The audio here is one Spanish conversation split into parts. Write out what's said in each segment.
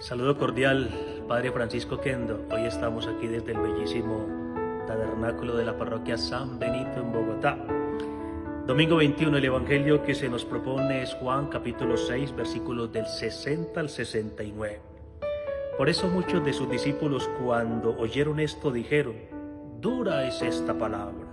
Saludo cordial, Padre Francisco Kendo. Hoy estamos aquí desde el bellísimo tabernáculo de la parroquia San Benito en Bogotá. Domingo 21, el Evangelio que se nos propone es Juan capítulo 6, versículos del 60 al 69. Por eso muchos de sus discípulos cuando oyeron esto dijeron: dura es esta palabra,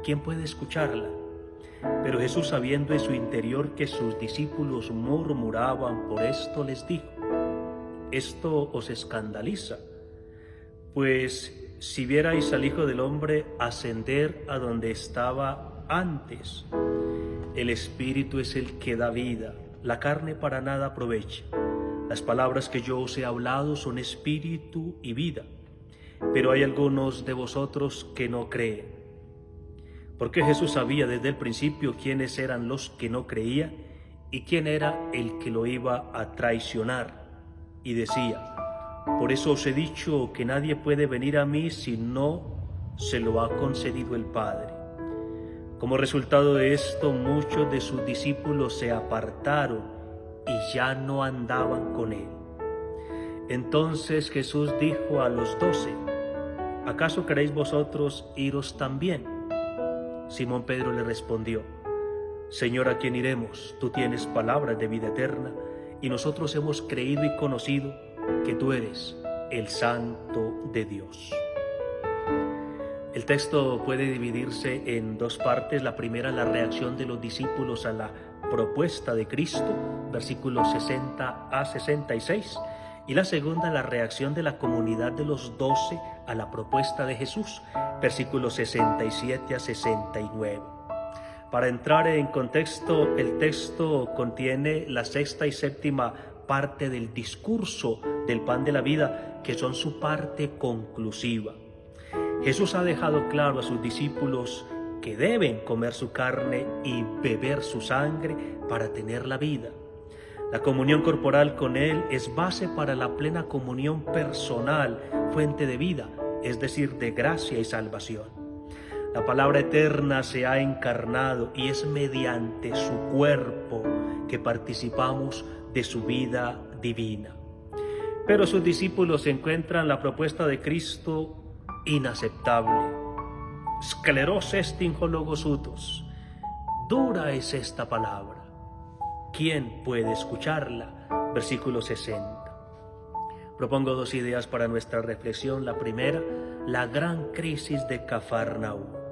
¿quién puede escucharla? Pero Jesús, sabiendo en su interior que sus discípulos murmuraban por esto, les dijo: esto os escandaliza, pues si vierais al Hijo del Hombre ascender a donde estaba antes, el Espíritu es el que da vida, la carne para nada aprovecha. Las palabras que yo os he hablado son espíritu y vida, pero hay algunos de vosotros que no creen. Porque Jesús sabía desde el principio quiénes eran los que no creían y quién era el que lo iba a traicionar. Y decía: por eso os he dicho que nadie puede venir a mí si no se lo ha concedido el Padre. Como resultado de esto, muchos de sus discípulos se apartaron y ya no andaban con él. Entonces Jesús dijo a los 12: ¿acaso queréis vosotros iros también? Simón Pedro le respondió: Señor, ¿a quién iremos? Tú tienes palabras de vida eterna, y nosotros hemos creído y conocido que tú eres el Santo de Dios. El texto puede dividirse en dos partes. La primera, la reacción de los discípulos a la propuesta de Cristo, versículos 60 a 66. Y la segunda, la reacción de la comunidad de los 12 a la propuesta de Jesús, versículos 67 a 69. Para entrar en contexto, el texto contiene la sexta y séptima parte del discurso del pan de la vida, que son su parte conclusiva. Jesús ha dejado claro a sus discípulos que deben comer su carne y beber su sangre para tener la vida. La comunión corporal con Él es base para la plena comunión personal, fuente de vida, es decir, de gracia y salvación. La palabra eterna se ha encarnado y es mediante su cuerpo que participamos de su vida divina. Pero sus discípulos encuentran la propuesta de Cristo inaceptable. Scleros est in ho logos utos. Dura es esta palabra, ¿quién puede escucharla? Versículo 60. Propongo dos ideas para nuestra reflexión. La primera, la gran crisis de Cafarnaúm.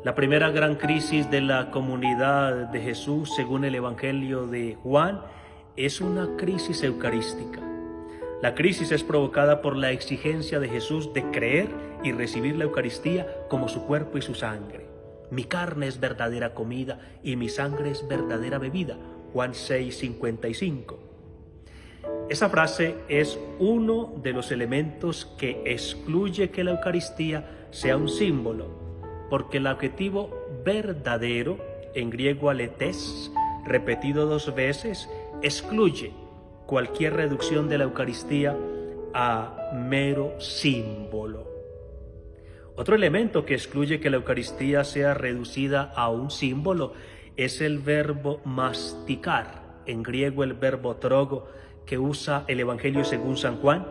La primera gran crisis de la comunidad de Jesús, según el Evangelio de Juan, es una crisis eucarística. La crisis es provocada por la exigencia de Jesús de creer y recibir la Eucaristía como su cuerpo y su sangre. Mi carne es verdadera comida y mi sangre es verdadera bebida. Juan 6:55. Esa frase es uno de los elementos que excluye que la Eucaristía sea un símbolo, porque el adjetivo verdadero, en griego aletes, repetido 2 veces, excluye cualquier reducción de la Eucaristía a mero símbolo. Otro elemento que excluye que la Eucaristía sea reducida a un símbolo es el verbo masticar, en griego el verbo trogo, que usa el Evangelio según San Juan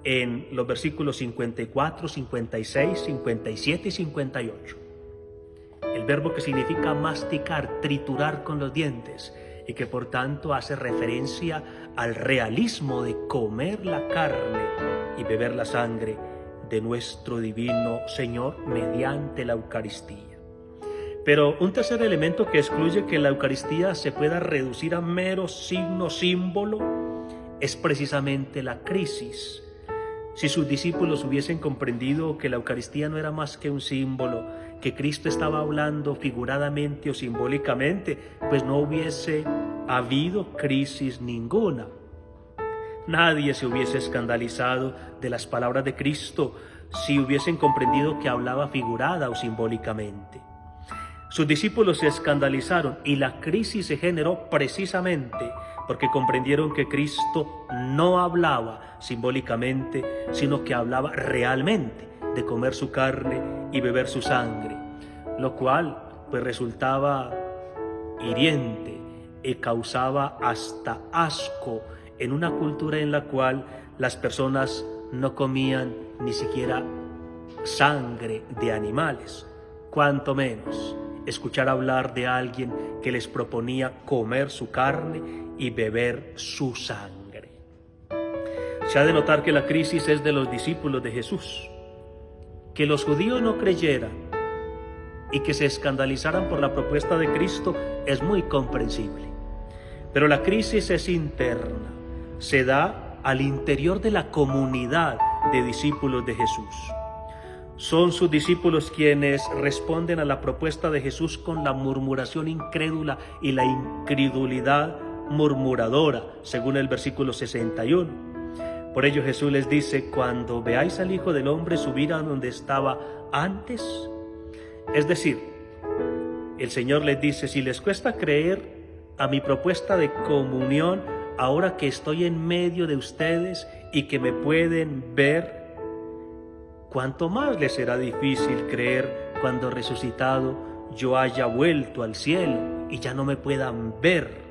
en los versículos 54, 56, 57 y 58. El verbo que significa masticar, triturar con los dientes, y que por tanto hace referencia al realismo de comer la carne y beber la sangre de nuestro divino Señor mediante la Eucaristía. Pero un tercer elemento que excluye que la Eucaristía se pueda reducir a mero signo, símbolo, es precisamente la crisis. Si sus discípulos hubiesen comprendido que la Eucaristía no era más que un símbolo, que Cristo estaba hablando figuradamente o simbólicamente, pues no hubiese habido crisis ninguna. Nadie se hubiese escandalizado de las palabras de Cristo si hubiesen comprendido que hablaba figurada o simbólicamente. Sus discípulos se escandalizaron y la crisis se generó precisamente porque comprendieron que Cristo no hablaba simbólicamente, sino que hablaba realmente de comer su carne y beber su sangre, lo cual pues resultaba hiriente y causaba hasta asco en una cultura en la cual las personas no comían ni siquiera sangre de animales, cuanto menos escuchar hablar de alguien que les proponía comer su carne y beber su sangre. Se ha de notar que la crisis es de los discípulos de Jesús. Que los judíos no creyeran y que se escandalizaran por la propuesta de Cristo es muy comprensible. Pero la crisis es interna, se da al interior de la comunidad de discípulos de Jesús. Son sus discípulos quienes responden a la propuesta de Jesús con la murmuración incrédula y la incredulidad murmuradora, según el versículo 61. Por ello Jesús les dice: cuando veáis al Hijo del Hombre subir a donde estaba antes, es decir, el Señor les dice: si les cuesta creer a mi propuesta de comunión, ahora que estoy en medio de ustedes y que me pueden ver, cuánto más les será difícil creer cuando resucitado yo haya vuelto al cielo y ya no me puedan ver.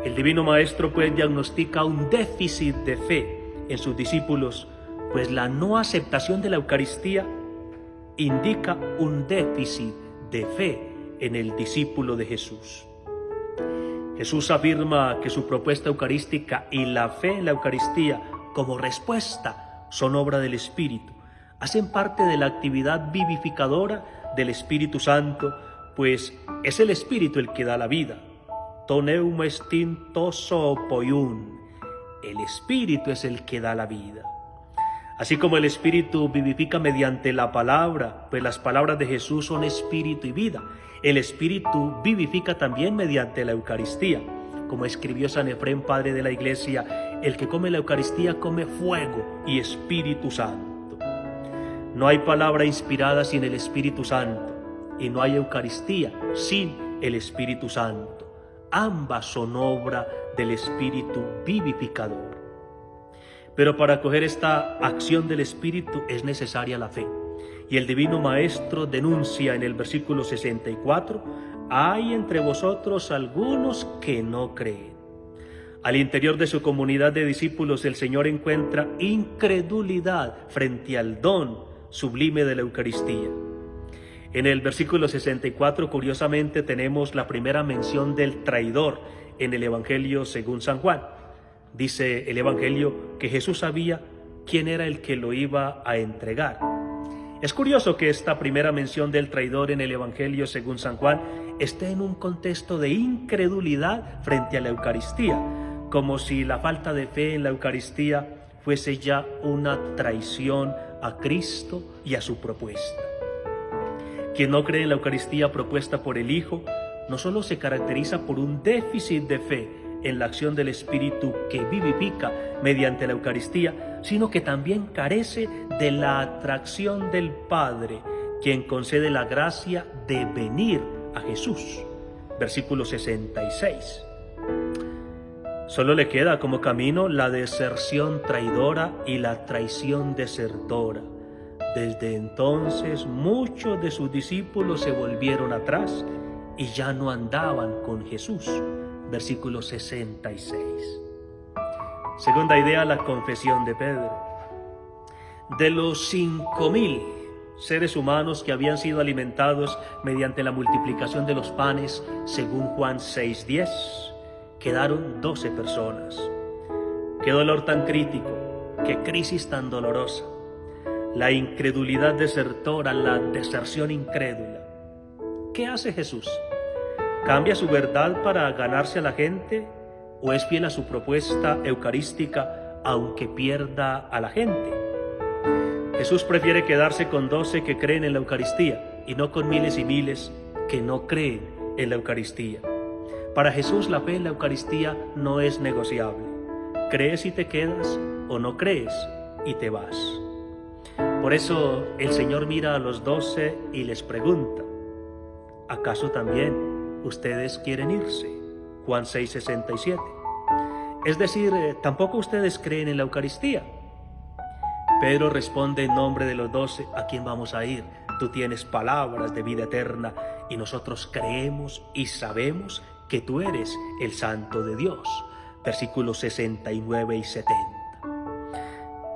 El Divino Maestro pues diagnostica un déficit de fe en sus discípulos, pues la no aceptación de la Eucaristía indica un déficit de fe en el discípulo de Jesús. Jesús afirma que su propuesta eucarística y la fe en la Eucaristía como respuesta son obra del Espíritu, hacen parte de la actividad vivificadora del Espíritu Santo, pues es el Espíritu el que da la vida. Το νεύμα εστίν τόσο ποϊούν. El Espíritu es el que da la vida. Así como el Espíritu vivifica mediante la palabra, pues las palabras de Jesús son Espíritu y vida, el Espíritu vivifica también mediante la Eucaristía. Como escribió San Efrén, padre de la Iglesia, el que come la Eucaristía come fuego y Espíritu Santo. No hay palabra inspirada sin el Espíritu Santo, y no hay Eucaristía sin el Espíritu Santo. Ambas son obra del Espíritu vivificador. Pero para acoger esta acción del Espíritu es necesaria la fe. Y el Divino Maestro denuncia en el versículo 64, hay entre vosotros algunos que no creen. Al interior de su comunidad de discípulos el Señor encuentra incredulidad frente al don sublime de la Eucaristía. En el versículo 64, curiosamente, tenemos la primera mención del traidor en el Evangelio según San Juan. Dice el Evangelio que Jesús sabía quién era el que lo iba a entregar. Es curioso que esta primera mención del traidor en el Evangelio según San Juan esté en un contexto de incredulidad frente a la Eucaristía, como si la falta de fe en la Eucaristía fuese ya una traición a Cristo y a su propuesta. Quien no cree en la Eucaristía propuesta por el Hijo no solo se caracteriza por un déficit de fe en la acción del Espíritu que vivifica mediante la Eucaristía, sino que también carece de la atracción del Padre, quien concede la gracia de venir a Jesús. Versículo 66. Solo le queda como camino la deserción traidora y la traición desertora. Desde entonces muchos de sus discípulos se volvieron atrás y ya no andaban con Jesús. Versículo 66. Segunda idea, la confesión de Pedro. De los 5,000 seres humanos que habían sido alimentados mediante la multiplicación de los panes, según Juan 6:10, quedaron 12 personas. Qué dolor tan crítico, qué crisis tan dolorosa. La incredulidad desertora, la deserción incrédula. ¿Qué hace Jesús? ¿Cambia su verdad para ganarse a la gente o es fiel a su propuesta eucarística aunque pierda a la gente? Jesús prefiere quedarse con 12 que creen en la Eucaristía y no con miles y miles que no creen en la Eucaristía. Para Jesús la fe en la Eucaristía no es negociable. Crees y te quedas o no crees y te vas. Por eso el Señor mira a los 12 y les pregunta: ¿acaso también ustedes quieren irse? Juan 6:67. Es decir, ¿tampoco ustedes creen en la Eucaristía? Pedro responde en nombre de los 12: ¿a quién vamos a ir? Tú tienes palabras de vida eterna y nosotros creemos y sabemos que tú eres el Santo de Dios. versículos 69 y 70.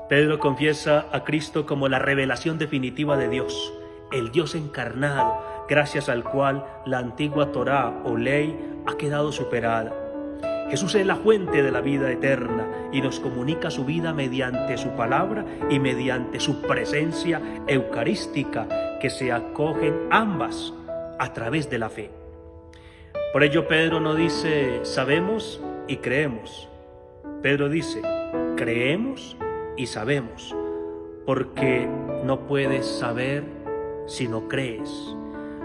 Pedro confiesa a Cristo como la revelación definitiva de Dios, el Dios encarnado, gracias al cual la antigua Torá o ley ha quedado superada. Jesús es la fuente de la vida eterna y nos comunica su vida mediante su palabra y mediante su presencia eucarística, que se acogen ambas a través de la fe. Por ello Pedro no dice sabemos y creemos. Pedro dice creemos y sabemos, porque no puedes saber si no crees.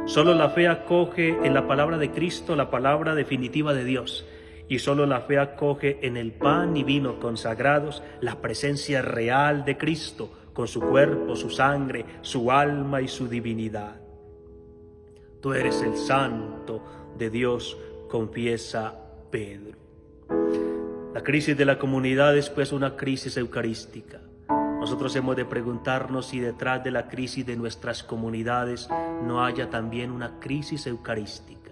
Solo la fe acoge en la palabra de Cristo, la palabra definitiva de Dios, y solo la fe acoge en el pan y vino consagrados la presencia real de Cristo, con su cuerpo, su sangre, su alma y su divinidad. Tú eres el Santo de Dios, confiesa Pedro. La crisis de la comunidad es pues una crisis eucarística. Nosotros hemos de preguntarnos si detrás de la crisis de nuestras comunidades no haya también una crisis eucarística.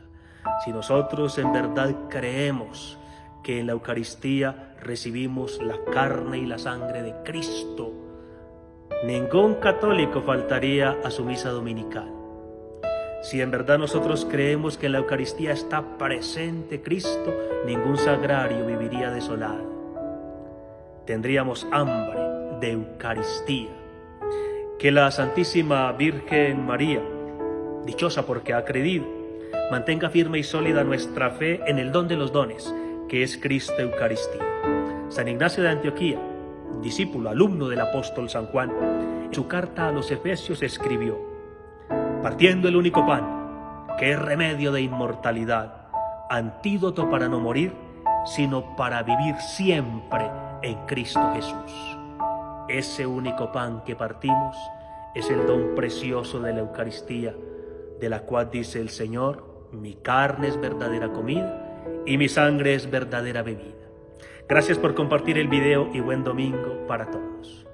Si nosotros en verdad creemos que en la Eucaristía recibimos la carne y la sangre de Cristo, ningún católico faltaría a su misa dominical. Si en verdad nosotros creemos que en la Eucaristía está presente Cristo, ningún sagrario viviría desolado. Tendríamos hambre de Eucaristía. Que la Santísima Virgen María, dichosa porque ha creído, mantenga firme y sólida nuestra fe en el don de los dones, que es Cristo Eucaristía. San Ignacio de Antioquía, discípulo, alumno del apóstol San Juan, en su carta a los Efesios escribió: partiendo el único pan, que es remedio de inmortalidad, antídoto para no morir, sino para vivir siempre en Cristo Jesús. Ese único pan que partimos es el don precioso de la Eucaristía, de la cual dice el Señor: mi carne es verdadera comida y mi sangre es verdadera bebida. Gracias por compartir el video y buen domingo para todos.